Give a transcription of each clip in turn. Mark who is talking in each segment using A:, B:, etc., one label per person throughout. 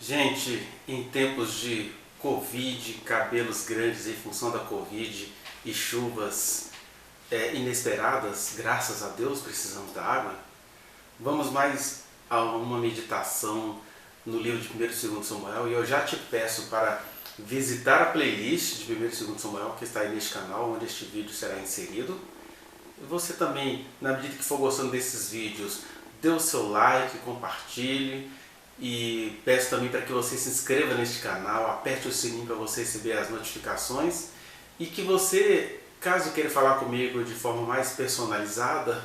A: Gente, em tempos de Covid, cabelos grandes em função da Covid e chuvas inesperadas, graças a Deus precisamos da água, vamos mais a uma meditação no livro de 1º e 2º Samuel, e eu já te peço para visitar a playlist de 1º e 2º Samuel que está aí neste canal, onde este vídeo será inserido. E você também, na medida que for gostando desses vídeos, dê o seu like, compartilhe. E peço também para que você se inscreva neste canal, aperte o sininho para você receber as notificações e que você, caso queira falar comigo de forma mais personalizada,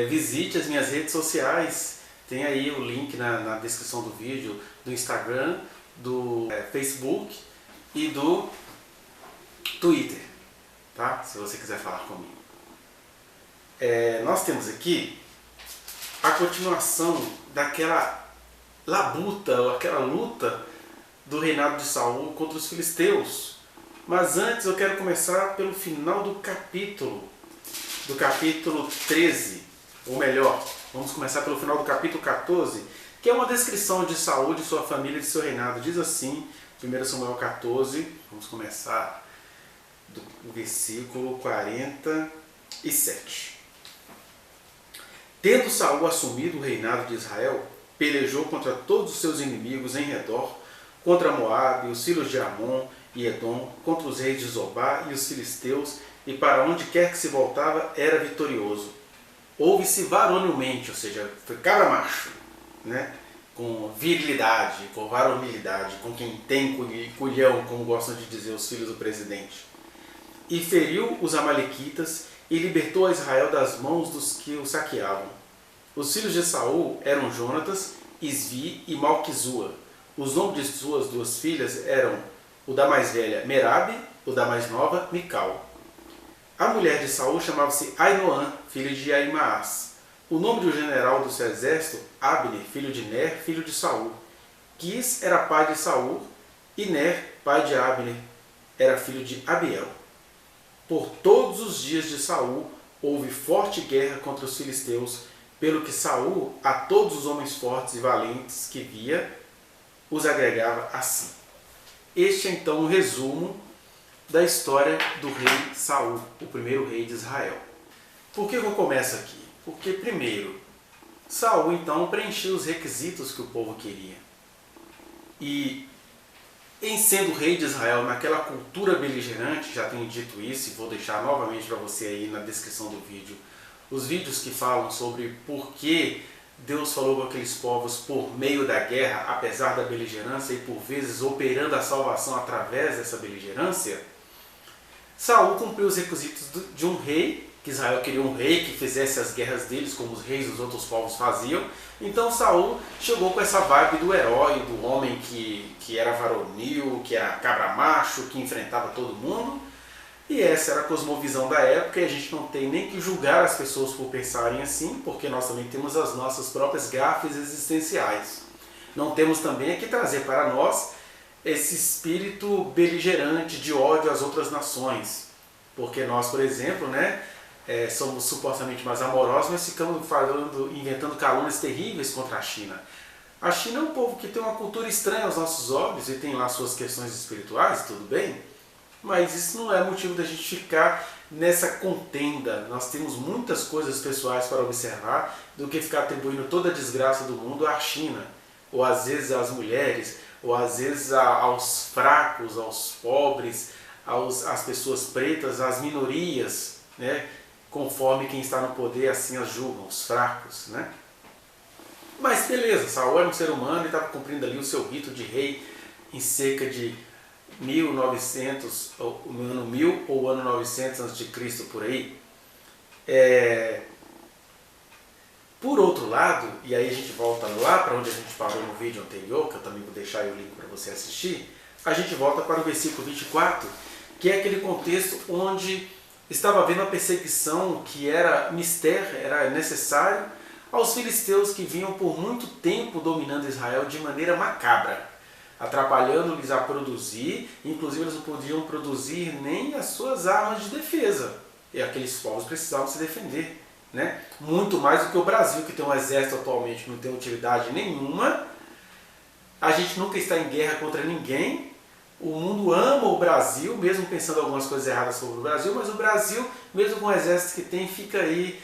A: visite as minhas redes sociais. Tem aí o link na descrição do vídeo, do Instagram, do Facebook e do Twitter, tá? Se você quiser falar comigo. Nós temos aqui a continuação daquela labuta, aquela luta do reinado de Saul contra os filisteus. Mas antes eu quero começar pelo final do capítulo 13, ou melhor, vamos começar pelo final do capítulo 14, que é uma descrição de Saul, de sua família e de seu reinado. Diz assim, 1 Samuel 14, vamos começar do versículo 47. Tendo Saul assumido o reinado de Israel, pelejou contra todos os seus inimigos em redor, contra Moabe, os filhos de Amon e Edom, contra os reis de Zobá e os filisteus, e para onde quer que se voltava era vitorioso. Houve-se varonilmente, ou seja, foi cabra macho, né? Com virilidade, com varonilidade, com quem tem culhão, como gostam de dizer os filhos do presidente. E feriu os amalequitas e libertou a Israel das mãos dos que o saqueavam. Os filhos de Saul eram Jonatas, Isvi e Malquizua. Os nomes de suas duas filhas eram o da mais velha Merabe, o da mais nova Mical. A mulher de Saul chamava-se Ainoã, filha de Ahimaás. O nome do general do seu exército, Abner, filho de Ner, filho de Saul. Quis era pai de Saul e Ner, pai de Abner, era filho de Abiel. Por todos os dias de Saul houve forte guerra contra os filisteus, pelo que Saul, a todos os homens fortes e valentes que via, os agregava assim. Este é então um resumo da história do rei Saul, o primeiro rei de Israel. Por que eu começo aqui? Porque, primeiro, Saul então preencheu os requisitos que o povo queria. E, em sendo rei de Israel, naquela cultura beligerante, já tenho dito isso e vou deixar novamente para você aí na descrição do vídeo, os vídeos que falam sobre por que Deus falou com aqueles povos por meio da guerra, apesar da beligerância e por vezes operando a salvação através dessa beligerância. Saul cumpriu os requisitos de um rei, que Israel queria um rei que fizesse as guerras deles como os reis dos outros povos faziam. Então Saul chegou com essa vibe do herói, do homem que era varonil, que era cabra macho, que enfrentava todo mundo. E essa era a cosmovisão da época, e a gente não tem nem que julgar as pessoas por pensarem assim, porque nós também temos as nossas próprias gafes existenciais. Não temos também que trazer para nós esse espírito beligerante de ódio às outras nações. Porque nós, por exemplo, somos supostamente mais amorosos, mas ficamos inventando calúnias terríveis contra a China. A China é um povo que tem uma cultura estranha aos nossos olhos e tem lá suas questões espirituais, tudo bem? Mas isso não é motivo da gente ficar nessa contenda. Nós temos muitas coisas pessoais para observar do que ficar atribuindo toda a desgraça do mundo à China, ou às vezes às mulheres, ou às vezes aos fracos, aos pobres, às pessoas pretas, às minorias, né? Conforme quem está no poder assim as julgam, os fracos, né? Mas beleza, Saul era um ser humano e estava cumprindo ali o seu rito de rei em cerca de 1900, no ano 1000 ou ano 900 a.C. por aí. Por outro lado, e aí a gente volta lá para onde a gente parou no vídeo anterior, que eu também vou deixar aí o link para você assistir, a gente volta para o versículo 24, que é aquele contexto onde estava havendo uma perseguição que era necessário aos filisteus que vinham por muito tempo dominando Israel de maneira macabra, atrapalhando-lhes a produzir, inclusive eles não podiam produzir nem as suas armas de defesa. E aqueles povos precisavam se defender, né? Muito mais do que o Brasil, que tem um exército atualmente que não tem utilidade nenhuma, a gente nunca está em guerra contra ninguém, o mundo ama o Brasil, mesmo pensando algumas coisas erradas sobre o Brasil, mas o Brasil, mesmo com o exército que tem, fica aí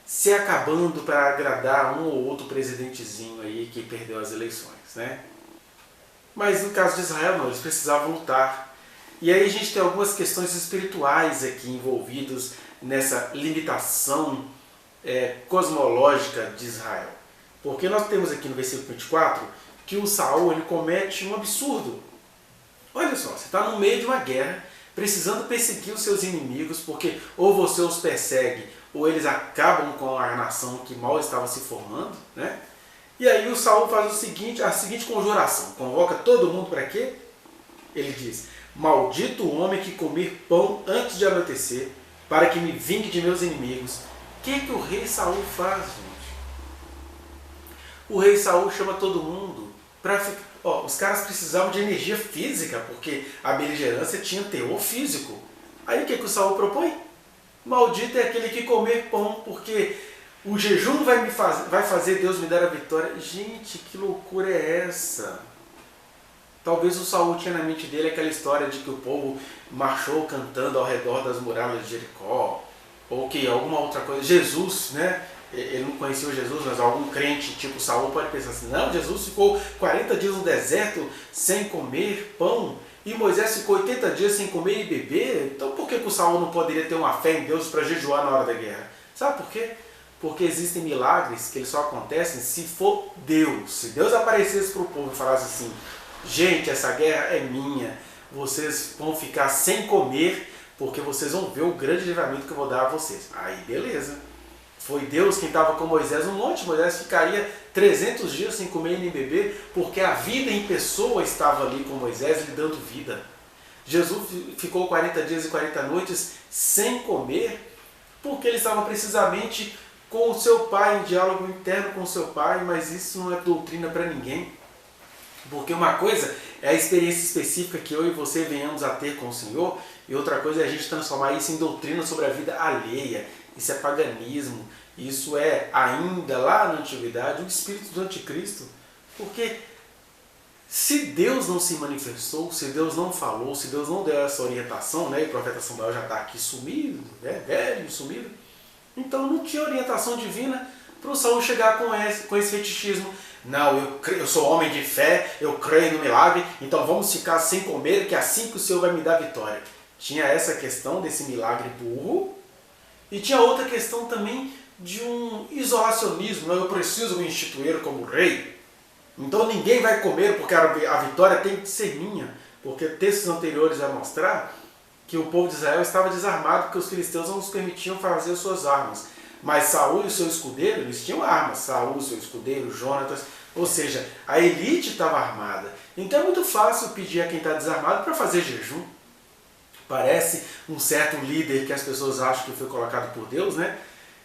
A: se acabando para agradar um ou outro presidentezinho aí que perdeu as eleições, né? Mas no caso de Israel não, eles precisavam lutar. E aí a gente tem algumas questões espirituais aqui envolvidas nessa limitação cosmológica de Israel. Porque nós temos aqui no versículo 24 que o Saul ele comete um absurdo. Olha só, você está no meio de uma guerra, precisando perseguir os seus inimigos, porque ou você os persegue, ou eles acabam com a nação que mal estava se formando, né? E aí o Saul faz a seguinte conjuração, convoca todo mundo para quê? Ele diz, maldito o homem que comer pão antes de anoitecer, para que me vingue de meus inimigos. O que o rei Saul faz, gente? O rei Saul chama todo mundo para ficar... os caras precisavam de energia física, porque a beligerância tinha teor físico. Aí o que o Saul propõe? Maldito é aquele que comer pão, porque o jejum vai fazer Deus me dar a vitória. Gente, que loucura é essa? Talvez o Saul tinha na mente dele aquela história de que o povo marchou cantando ao redor das muralhas de Jericó, ou que alguma outra coisa. Jesus, né? Ele não conhecia o Jesus, mas algum crente tipo Saul pode pensar assim, não, Jesus ficou 40 dias no deserto sem comer pão, e Moisés ficou 80 dias sem comer e beber, então por que o Saul não poderia ter uma fé em Deus para jejuar na hora da guerra? Sabe por quê? Porque existem milagres que eles só acontecem se for Deus. Se Deus aparecesse para o povo e falasse assim, gente, essa guerra é minha, vocês vão ficar sem comer, porque vocês vão ver o grande livramento que eu vou dar a vocês. Aí beleza. Foi Deus quem estava com Moisés no monte. Moisés ficaria 300 dias sem comer nem beber, porque a vida em pessoa estava ali com Moisés, lhe dando vida. Jesus ficou 40 dias e 40 noites sem comer, porque ele estava precisamente com o seu pai, em diálogo interno com o seu pai, mas isso não é doutrina para ninguém. Porque uma coisa é a experiência específica que eu e você venhamos a ter com o Senhor, e outra coisa é a gente transformar isso em doutrina sobre a vida alheia. Isso é paganismo, isso é ainda lá na antiguidade o espírito do anticristo. Porque se Deus não se manifestou, se Deus não falou, se Deus não deu essa orientação, né, e o profeta Samuel já está aqui sumido, né, velho, sumido, então não tinha orientação divina para o Saul chegar com esse fetichismo. Não, eu sou homem de fé, eu creio no milagre, então vamos ficar sem comer, que é assim que o Senhor vai me dar vitória. Tinha essa questão desse milagre burro, e tinha outra questão também de um isolacionismo. Não, eu preciso me instituir como rei, então ninguém vai comer porque a vitória tem que ser minha. Porque textos anteriores vão mostrar que o povo de Israel estava desarmado porque os filisteus não os permitiam fazer suas armas. Mas Saul e o seu escudeiro, eles tinham armas. Saul, o seu escudeiro, Jonatas, ou seja, a elite estava armada. Então é muito fácil pedir a quem está desarmado para fazer jejum. Parece um certo líder que as pessoas acham que foi colocado por Deus, né?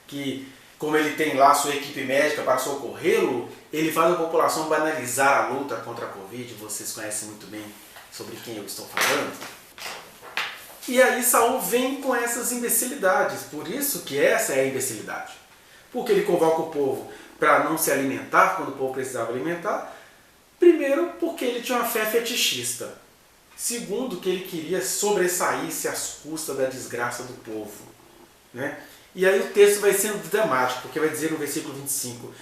A: Que como ele tem lá sua equipe médica para socorrê-lo, ele faz a população banalizar a luta contra a Covid. Vocês conhecem muito bem sobre quem eu estou falando. E aí Saul vem com essas imbecilidades. Por isso que essa é a imbecilidade. Porque ele convoca o povo para não se alimentar quando o povo precisava alimentar. Primeiro, porque ele tinha uma fé fetichista. Segundo, que ele queria sobressair-se às custas da desgraça do povo, né? E aí o texto vai sendo dramático, porque vai dizer no versículo 25,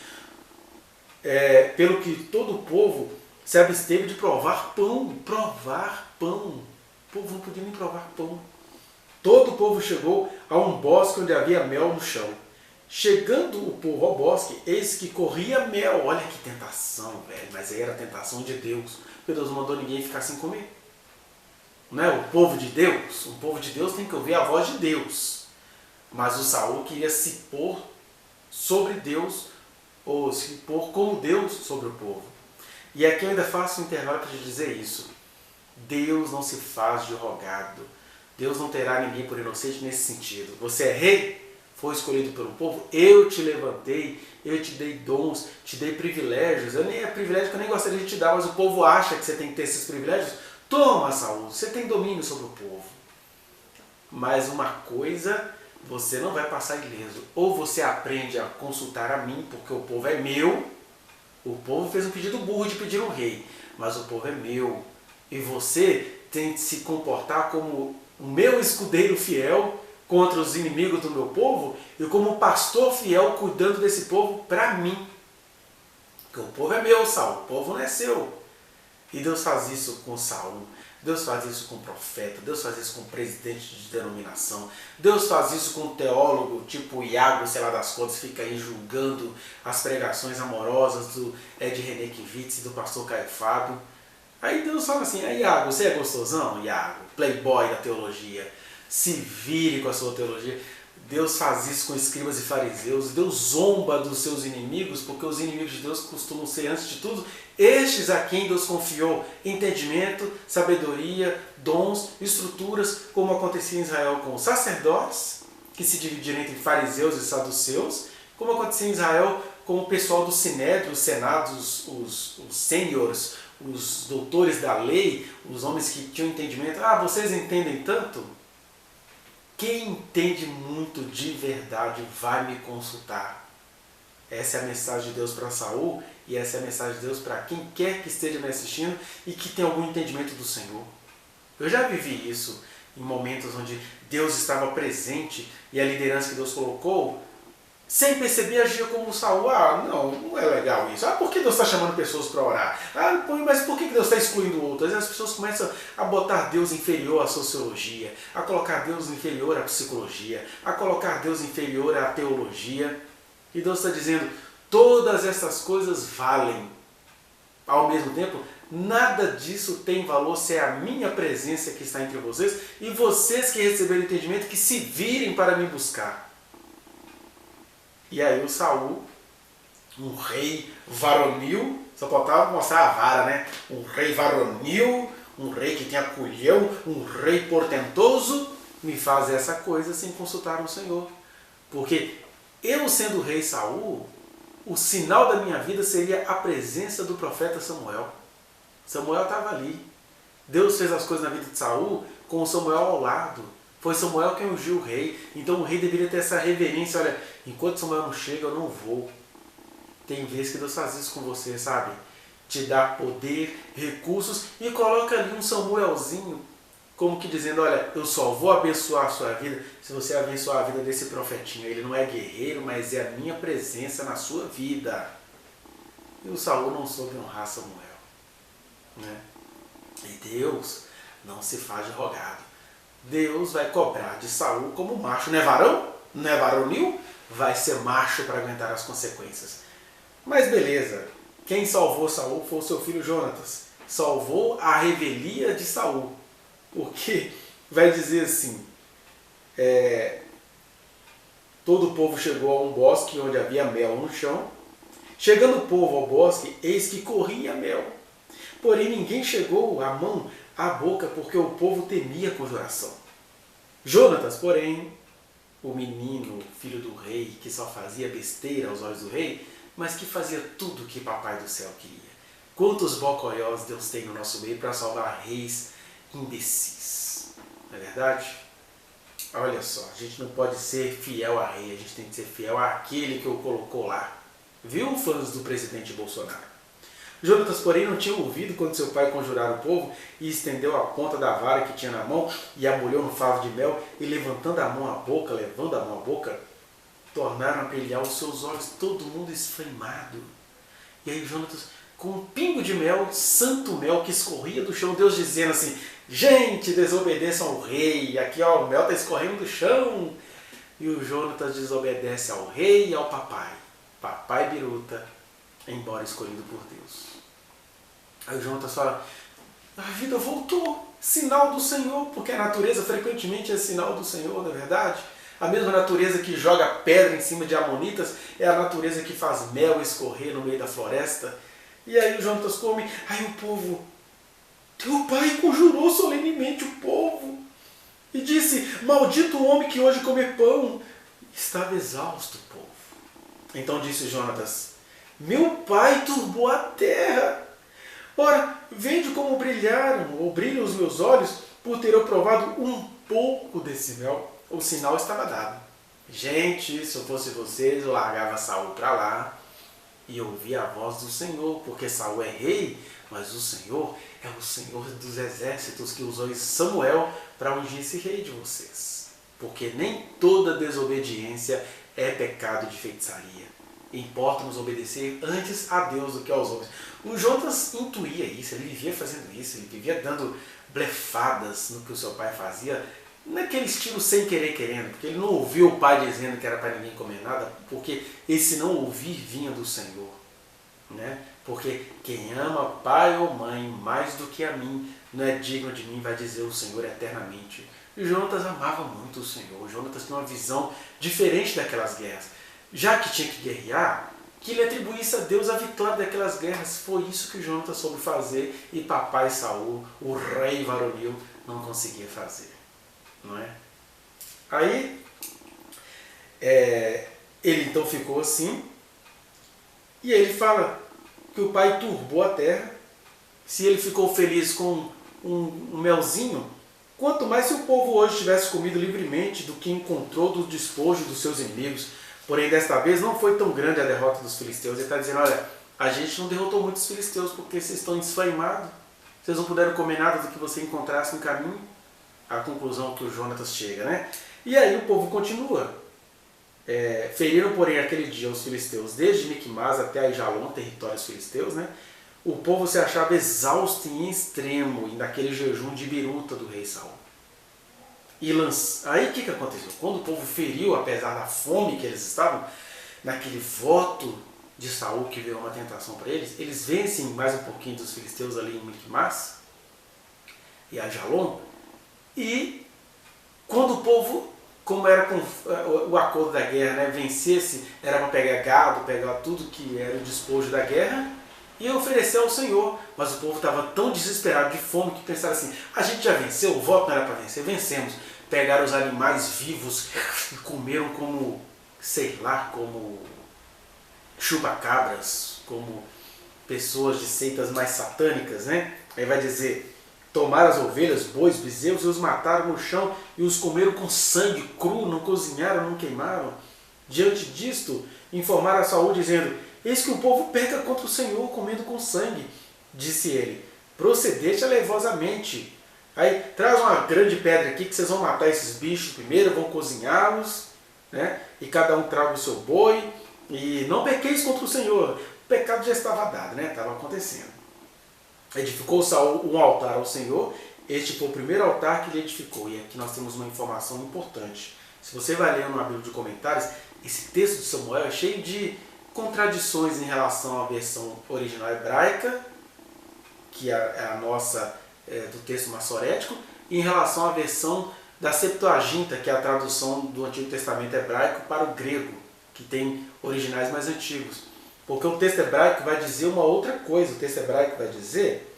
A: pelo que todo o povo se absteve de provar pão. Provar pão. O povo não podia nem provar pão. Todo o povo chegou a um bosque onde havia mel no chão. Chegando o povo ao bosque, eis que corria mel. Olha que tentação, velho. Mas aí era a tentação de Deus. Porque Deus não mandou ninguém ficar sem comer. Não é? O povo de Deus tem que ouvir a voz de Deus. Mas o Saul queria se pôr sobre Deus, ou se pôr como Deus sobre o povo. E aqui eu ainda faço um intervalo para te dizer isso. Deus não se faz de rogado. Deus não terá ninguém por inocente nesse sentido. Você é rei, foi escolhido pelo povo, eu te levantei, eu te dei dons, te dei privilégios. É privilégio que eu nem gostaria de te dar, mas o povo acha que você tem que ter esses privilégios. Toma, Saul, você tem domínio sobre o povo. Mas uma coisa você não vai passar ileso. Ou você aprende a consultar a mim, porque o povo é meu. O povo fez um pedido burro de pedir um rei. mas o povo é meu. E você tem que se comportar como o meu escudeiro fiel contra os inimigos do meu povo e como pastor fiel cuidando desse povo para mim. Porque o povo é meu, Saul, o povo não é seu. E Deus faz isso com Saul, Deus faz isso com profeta, Deus faz isso com presidente de denominação, Deus faz isso com teólogo tipo Iago, sei lá das contas, fica aí julgando as pregações amorosas do Ed René Kivitz e do pastor Caio Fábio. Aí Deus fala assim, Iago, você é gostosão, Iago, playboy da teologia, se vire com a sua teologia. Deus faz isso com escribas e fariseus, Deus zomba dos seus inimigos, porque os inimigos de Deus costumam ser, antes de tudo, estes a quem Deus confiou entendimento, sabedoria, dons, estruturas, como acontecia em Israel com os sacerdotes, que se dividiram entre fariseus e saduceus, como acontecia em Israel com o pessoal do Sinédrio, os senados, os sêniores, os doutores da lei, os homens que tinham entendimento. Vocês entendem tanto? Quem entende muito de verdade vai me consultar. Essa é a mensagem de Deus para Saul e essa é a mensagem de Deus para quem quer que esteja me assistindo e que tem algum entendimento do Senhor. Eu já vivi isso em momentos onde Deus estava presente e a liderança que Deus colocou, sem perceber, agia como Saul. Não é legal isso. Por que Deus está chamando pessoas para orar? Mas por que Deus está excluindo outras? As pessoas começam a botar Deus inferior à sociologia, a colocar Deus inferior à psicologia, a colocar Deus inferior à teologia. E Deus está dizendo, todas essas coisas valem. Ao mesmo tempo, nada disso tem valor se é a minha presença que está entre vocês e vocês que receberam entendimento que se virem para me buscar. E aí o Saul, um rei varonil, só faltava mostrar a vara, né? Um rei varonil, um rei que tem acolhão, um rei portentoso, me faz essa coisa sem consultar o Senhor. Porque eu sendo o rei Saul, o sinal da minha vida seria a presença do profeta Samuel. Samuel estava ali. Deus fez as coisas na vida de Saul com o Samuel ao lado. Foi Samuel quem ungiu o rei. Então o rei deveria ter essa reverência. Olha, enquanto Samuel não chega, eu não vou. Tem vezes que Deus faz isso com você, sabe? Te dá poder, recursos e coloca ali um Samuelzinho, como que dizendo, olha, eu só vou abençoar a sua vida se você abençoar a vida desse profetinho. Ele não é guerreiro, mas é a minha presença na sua vida. E o Saul não soube honrar Samuel. Né? E Deus não se faz de rogado. Deus vai cobrar de Saul como macho. Não é varão? Não é varonil? Vai ser macho para aguentar as consequências. Mas beleza, quem salvou Saul foi o seu filho Jonatas. Salvou a revelia de Saul. Porque vai dizer assim, todo o povo chegou a um bosque onde havia mel no chão. Chegando o povo ao bosque, eis que corria mel. Porém ninguém chegou a mão à boca, porque o povo temia a conjuração. Jonatas, porém, o menino, filho do rei, que só fazia besteira aos olhos do rei, mas que fazia tudo o que papai do céu queria. Quantos bocoiós Deus tem no nosso meio para salvar reis imbecis. Não é verdade? Olha só, a gente não pode ser fiel a rei, a gente tem que ser fiel àquele que o colocou lá. Viu, fãs do presidente Bolsonaro? Jonatas, porém, não tinha ouvido quando seu pai conjurara o povo e estendeu a ponta da vara que tinha na mão e a molhou no favo de mel e levando a mão à boca, tornaram a brilhar os seus olhos, todo mundo esfreimado. E aí Jonatas, com um pingo de mel, santo mel que escorria do chão, Deus dizendo assim, gente, desobedeçam ao rei, aqui ó, o mel está escorrendo do chão. E o Jonatas desobedece ao rei e ao papai biruta, embora escolhido por Deus. Aí o Jonatas fala, a vida voltou, sinal do Senhor, porque a natureza frequentemente é sinal do Senhor, não é verdade? A mesma natureza que joga pedra em cima de amonitas é a natureza que faz mel escorrer no meio da floresta. E aí o Jonatas come, aí o povo, teu pai conjurou solenemente o povo e disse, maldito o homem que hoje come pão. Estava exausto o povo. Então disse Jonatas, meu pai turbou a terra. Ora, vede como brilham os meus olhos por ter eu provado um pouco desse mel. O sinal estava dado. Gente, se eu fosse vocês, eu largava Saul para lá e ouvia a voz do Senhor, porque Saul é rei, mas o Senhor é o Senhor dos exércitos que usou Samuel para ungir esse rei de vocês. Porque nem toda desobediência é pecado de feitiçaria. Importa nos obedecer antes a Deus do que aos homens. O Jonas intuía isso, ele vivia fazendo isso, ele vivia dando blefadas no que o seu pai fazia, naquele estilo sem querer querendo, porque ele não ouviu o pai dizendo que era para ninguém comer nada, porque esse não ouvir vinha do Senhor. Né? Porque quem ama pai ou mãe mais do que a mim não é digno de mim, vai dizer o Senhor eternamente. E Jonatas amava muito o Senhor. Jonatas tinha uma visão diferente daquelas guerras. Já que tinha que guerrear, que ele atribuísse a Deus a vitória daquelas guerras. Foi isso que Jonatas soube fazer e papai Saul, o rei varonil, não conseguia fazer. Não é? Aí, ele então ficou assim, e aí ele fala que o pai turbou a terra. Se ele ficou feliz com um melzinho, quanto mais se o povo hoje tivesse comido livremente do que encontrou do despojo dos seus inimigos. Porém, desta vez não foi tão grande a derrota dos filisteus. Ele está dizendo, olha, a gente não derrotou muitos filisteus porque vocês estão desfaimados. Vocês não puderam comer nada do que você encontrasse no caminho. A conclusão que o Jonatas chega, né? E aí o povo continua. Feriram, porém, aquele dia os filisteus, desde Miquimás até Aijalon, territórios filisteus, né? O povo se achava exausto em extremo naquele jejum de biruta do rei Saul. Aí o que aconteceu? Quando o povo feriu, apesar da fome que eles estavam, naquele voto de Saul que veio uma tentação para eles vencem mais um pouquinho dos filisteus ali em Miquimás e Aijalon. E quando o povo, como era com o acordo da guerra, né, vencesse, era para pegar gado, pegar tudo que era o despojo da guerra e oferecer ao Senhor. Mas o povo estava tão desesperado de fome que pensaram assim, a gente já venceu, o voto não era para vencer, vencemos. Pegaram os animais vivos e comeram como, sei lá, como chupacabras, como pessoas de seitas mais satânicas, né? Aí vai dizer, tomaram as ovelhas, bois, bezerros e os mataram no chão e os comeram com sangue cru, não cozinharam, não queimaram. Diante disto, informaram a Saul dizendo, eis que o povo peca contra o Senhor comendo com sangue. Disse ele, procedete alevosamente. Aí traz uma grande pedra aqui que vocês vão matar esses bichos primeiro, vão cozinhá-los, né? E cada um traga o seu boi. E não pequeis contra o Senhor. O pecado já estava dado, né? Estava acontecendo. Edificou Saul um altar ao Senhor. Este foi o primeiro altar que ele edificou. E aqui nós temos uma informação importante. Se você vai ler no Bíblia de comentários, esse texto de Samuel é cheio de contradições em relação à versão original hebraica, que é a nossa do texto massorético, e em relação à versão da Septuaginta, que é a tradução do Antigo Testamento hebraico para o grego, que tem originais mais antigos. Porque o texto hebraico vai dizer uma outra coisa. O texto hebraico vai dizer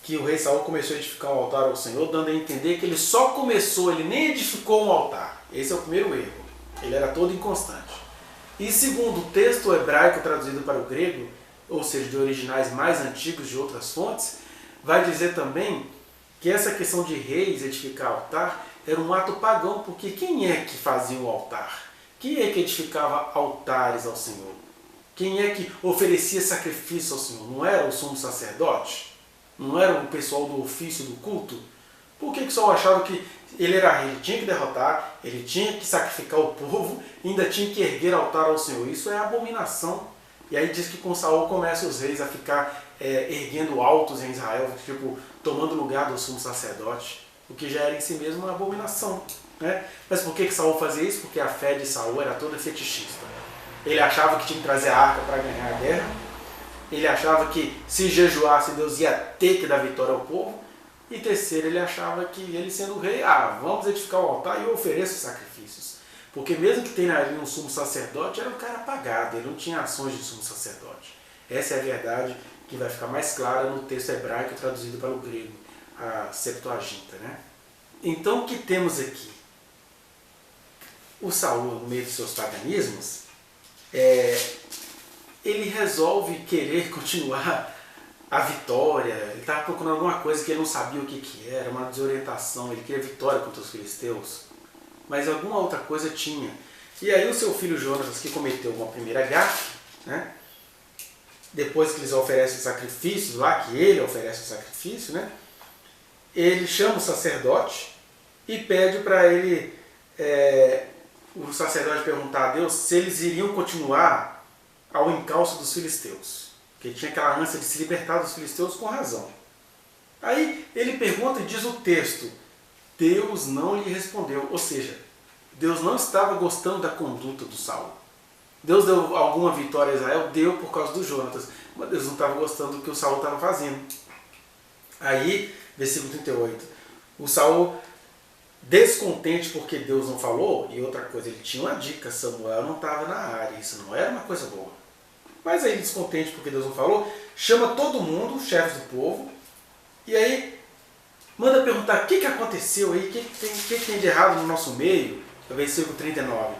A: que o rei Saul começou a edificar um altar ao Senhor, dando a entender que ele só começou, ele nem edificou um altar. Esse é o primeiro erro. Ele era todo inconstante. E segundo o texto hebraico traduzido para o grego, ou seja, de originais mais antigos de outras fontes, vai dizer também que essa questão de reis edificar altar era um ato pagão, porque quem é que fazia o altar? Quem é que edificava altares ao Senhor? Quem é que oferecia sacrifício ao Senhor? Não era o sumo sacerdote? Não era o pessoal do ofício do culto? Por que Saul achava que ele era rei? Ele tinha que derrotar, ele tinha que sacrificar o povo, ainda tinha que erguer altar ao Senhor. Isso é abominação. E aí diz que com Saul começam os reis a ficar erguendo altos em Israel, tipo, tomando lugar do sumo sacerdote, o que já era em si mesmo uma abominação. Né? Mas por que Saul fazia isso? Porque a fé de Saul era toda fetichista. Ele achava que tinha que trazer a arca para ganhar a guerra, ele achava que se jejuasse Deus ia ter que dar vitória ao povo, e terceiro, ele achava que ele sendo rei, vamos edificar o altar e eu ofereço sacrifícios. Porque mesmo que tenha ali um sumo sacerdote, era um cara apagado, ele não tinha ações de sumo sacerdote. Essa é a verdade que vai ficar mais clara no texto hebraico traduzido para o grego, a Septuaginta. Né? Então o que temos aqui? O Saul, no meio dos seus paganismos, ele resolve querer continuar a vitória, ele estava procurando alguma coisa que ele não sabia o que era, uma desorientação, ele queria vitória contra os filisteus, mas alguma outra coisa tinha. E aí o seu filho Jonatas, que cometeu uma primeira gafe, né, depois que eles oferecem o sacrifício, lá que ele oferece o sacrifício, né? Ele chama o sacerdote e pede para ele, o sacerdote perguntar a Deus se eles iriam continuar ao encalço dos filisteus. Porque tinha aquela ânsia de se libertar dos filisteus com razão. Aí ele pergunta e diz o texto, Deus não lhe respondeu, ou seja, Deus não estava gostando da conduta do Saul. Deus deu alguma vitória a Israel? Deu por causa do Jonatas, mas Deus não estava gostando do que o Saul estava fazendo. Aí, versículo 38, o Saul, descontente porque Deus não falou, e outra coisa, ele tinha uma dica, Samuel não estava na área, isso não era uma coisa boa. Mas aí, descontente porque Deus não falou, chama todo mundo, os chefes do povo, e aí manda perguntar o que aconteceu aí, o que tem de errado no nosso meio, versículo 39.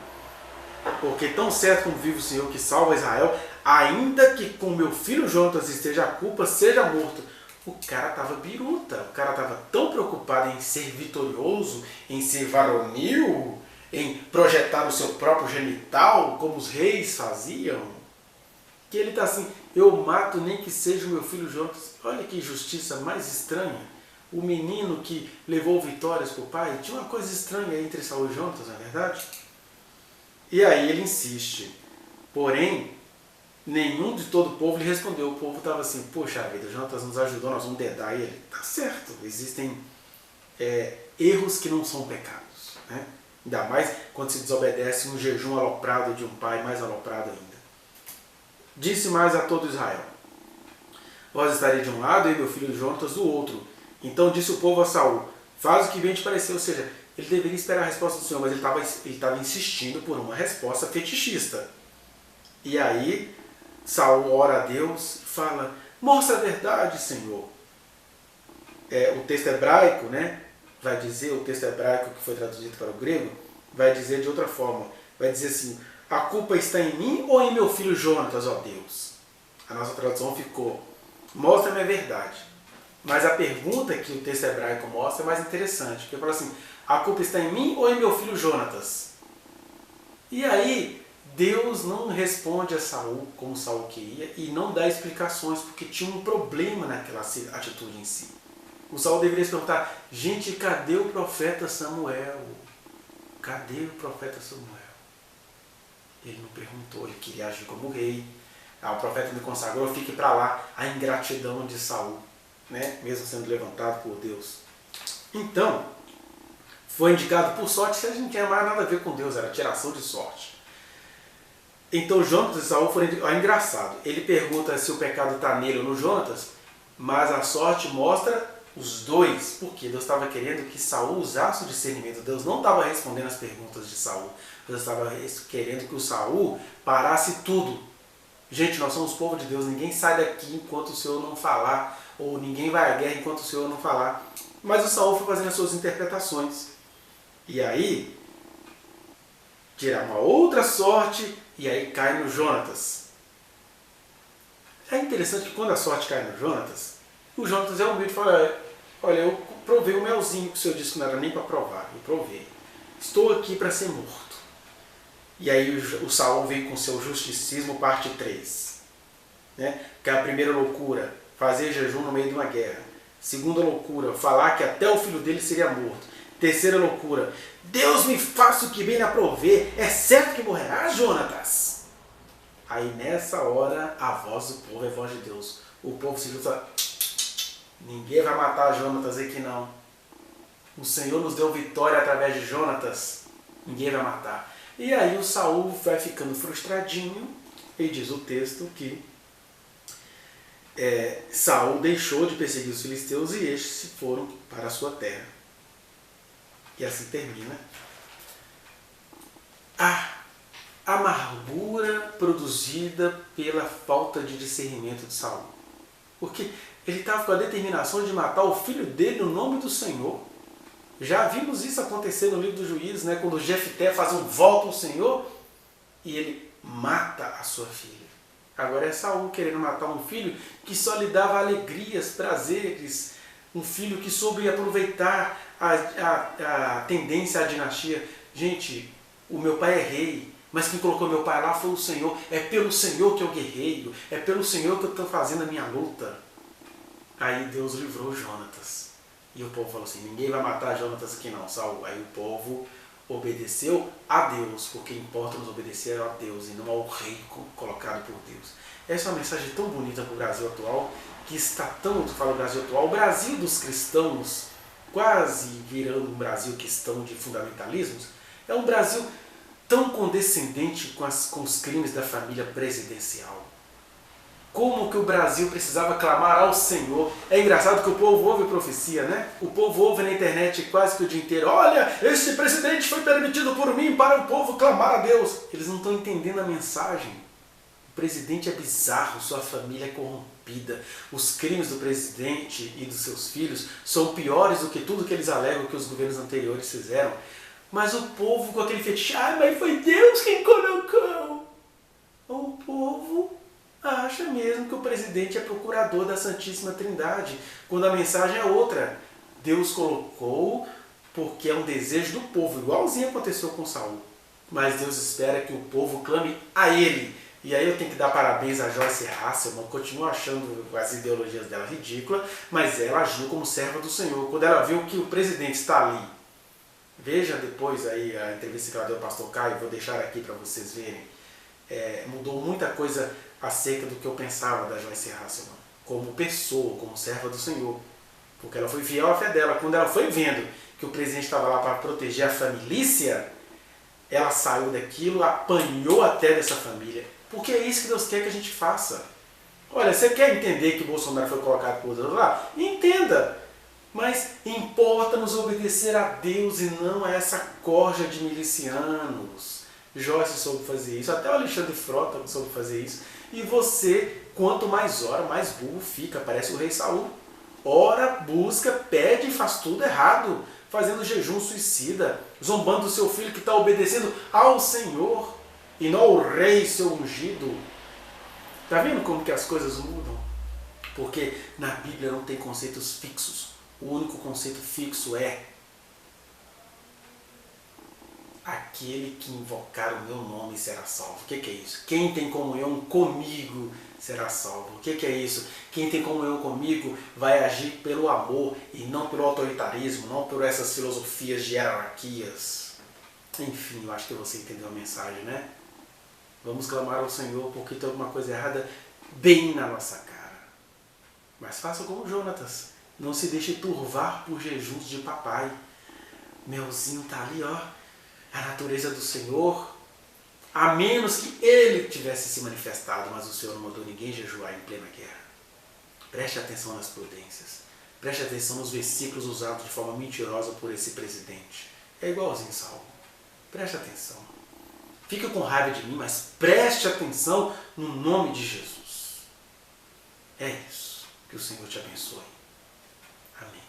A: Porque tão certo como vive o Senhor que salva Israel, ainda que com meu filho Jonatas esteja a culpa, seja morto. O cara estava biruta, o cara estava tão preocupado em ser vitorioso, em ser varonil, em projetar o seu próprio genital, como os reis faziam, que ele está assim, eu mato nem que seja o meu filho Jonatas. Olha que justiça mais estranha. O menino que levou vitórias para o pai, tinha uma coisa estranha entre Saul e Jonatas, não é verdade? E aí ele insiste. Porém, nenhum de todo o povo lhe respondeu. O povo estava assim, poxa vida, Jonatas nos ajudou, nós vamos dedar ele. Tá certo, existem erros que não são pecados, né? Ainda mais quando se desobedece um jejum aloprado de um pai, mais aloprado ainda. Disse mais a todo Israel, vós estareis de um lado e meu filho Jonatas do outro. Então disse o povo a Saul, faz o que bem te parecer. Ou seja, ele deveria esperar a resposta do Senhor, mas ele estava insistindo por uma resposta fetichista. E aí Saul ora a Deus e fala, mostra a verdade, Senhor. O texto hebraico, né, vai dizer, o texto hebraico que foi traduzido para o grego, vai dizer de outra forma. Vai dizer assim, a culpa está em mim ou em meu filho Jonatas, ó Deus? A nossa tradução ficou, mostra-me a verdade. Mas a pergunta que o texto hebraico mostra é mais interessante, porque fala assim, a culpa está em mim ou em meu filho Jonatas? E aí, Deus não responde a Saul como Saul queria e não dá explicações, porque tinha um problema naquela atitude em si. O Saul deveria se perguntar, gente, cadê o profeta Samuel? Cadê o profeta Samuel? Ele não perguntou, ele queria agir como rei. O profeta me consagrou, fique para lá, a ingratidão de Saul, né? Mesmo sendo levantado por Deus. Então, foi indicado por sorte, isso não tinha mais nada a ver com Deus, era tiração de sorte. Então Jonatas e Saul foram... engraçado, ele pergunta se o pecado está nele ou no Jonatas, mas a sorte mostra os dois, porque Deus estava querendo que Saul usasse o discernimento. Deus não estava respondendo as perguntas de Saul, Deus estava querendo que o Saul parasse tudo. Gente, nós somos povo de Deus, ninguém sai daqui enquanto o Senhor não falar, ou ninguém vai à guerra enquanto o Senhor não falar. Mas o Saul foi fazendo as suas interpretações. E aí, tira uma outra sorte, e aí cai no Jonatas. É interessante que quando a sorte cai no Jonatas, o Jonatas é humilde e fala, olha, eu provei o melzinho que o Senhor disse que não era nem para provar, eu provei. Estou aqui para ser morto. E aí o Saul vem com seu justicismo, parte 3. Né? Que é a primeira loucura, fazer jejum no meio de uma guerra. Segunda loucura, falar que até o filho dele seria morto. Terceira loucura, Deus me faça o que bem lhe aprouver, é certo que morrerá, Jonatas. Aí nessa hora, a voz do povo é a voz de Deus. O povo se junta, ninguém vai matar Jonatas aqui não. O Senhor nos deu vitória através de Jonatas, ninguém vai matar. E aí o Saul vai ficando frustradinho, e diz o texto que Saul deixou de perseguir os filisteus e estes se foram para a sua terra. E assim termina a amargura produzida pela falta de discernimento de Saul. Porque ele estava com a determinação de matar o filho dele no nome do Senhor. Já vimos isso acontecer no livro dos Juízes, né? Quando Jefté faz um voto ao Senhor e ele mata a sua filha. Agora é Saul querendo matar um filho que só lhe dava alegrias, prazeres, um filho que soube aproveitar a tendência à dinastia. Gente, o meu pai é rei, Mas quem colocou meu pai lá foi o Senhor. É pelo Senhor que eu guerreio. É pelo Senhor que eu estou fazendo a minha luta. Aí Deus livrou Jonatas. E o povo falou assim, ninguém vai matar Jonatas aqui não, Saul. Aí o povo obedeceu a Deus, porque importa nos obedecer a Deus e não ao rei colocado por Deus. Essa é uma mensagem tão bonita para o Brasil atual, que está tão, fala o Brasil atual, o Brasil dos cristãos, quase virando um Brasil cristão de fundamentalismos, é um Brasil tão condescendente com os crimes da família presidencial. Como que o Brasil precisava clamar ao Senhor. É engraçado que o povo ouve profecia, né? O povo ouve na internet quase que o dia inteiro. Olha, esse presidente foi permitido por mim para o povo clamar a Deus. Eles não estão entendendo a mensagem. O presidente é bizarro, sua família é corrompida. Os crimes do presidente e dos seus filhos são piores do que tudo que eles alegam que os governos anteriores fizeram. Mas o povo com aquele fetiche, mas foi Deus quem colocou. O povo acha mesmo que o presidente é procurador da Santíssima Trindade, quando a mensagem é outra. Deus colocou porque é um desejo do povo, igualzinho aconteceu com Saul. Mas Deus espera que o povo clame a ele. E aí eu tenho que dar parabéns a Joyce Hasselman, continuo achando as ideologias dela ridículas, mas ela agiu como serva do Senhor. Quando ela viu que o presidente está ali, veja depois aí a entrevista que ela deu ao pastor Caio, vou deixar aqui para vocês verem. Mudou muita coisa acerca do que eu pensava da Joyce Hasselman, como pessoa, como serva do Senhor. Porque ela foi fiel à fé dela. Quando ela foi vendo que o presidente estava lá para proteger a família, ela saiu daquilo, apanhou até dessa família. Porque é isso que Deus quer que a gente faça. Olha, você quer entender que Bolsonaro foi colocado por Deus lá? Entenda. Mas importa nos obedecer a Deus e não a essa corja de milicianos. Joyce soube fazer isso, até o Alexandre Frota soube fazer isso. E você, quanto mais ora, mais burro fica, parece o rei Saul. Ora, busca, pede e faz tudo errado, fazendo jejum suicida, zombando do seu filho que está obedecendo ao Senhor e não ao rei, seu ungido. Está vendo como que as coisas mudam? Porque na Bíblia não tem conceitos fixos. O único conceito fixo é: aquele que invocar o meu nome será salvo. O que é isso? Quem tem comunhão comigo será salvo. O que é isso? Quem tem comunhão comigo vai agir pelo amor e não pelo autoritarismo, não por essas filosofias de hierarquias. Enfim, eu acho que você entendeu a mensagem, né? Vamos clamar ao Senhor porque tem alguma coisa errada bem na nossa cara. Mas faça como Jonatas. Não se deixe turvar por jejuns de papai. Melzinho tá ali, ó. A natureza do Senhor, a menos que ele tivesse se manifestado, mas o Senhor não mandou ninguém jejuar em plena guerra. Preste atenção nas prudências, preste atenção nos versículos usados de forma mentirosa por esse presidente. É igualzinho Saul. Preste atenção. Fique com raiva de mim, mas preste atenção no nome de Jesus. É isso. Que o Senhor te abençoe. Amém.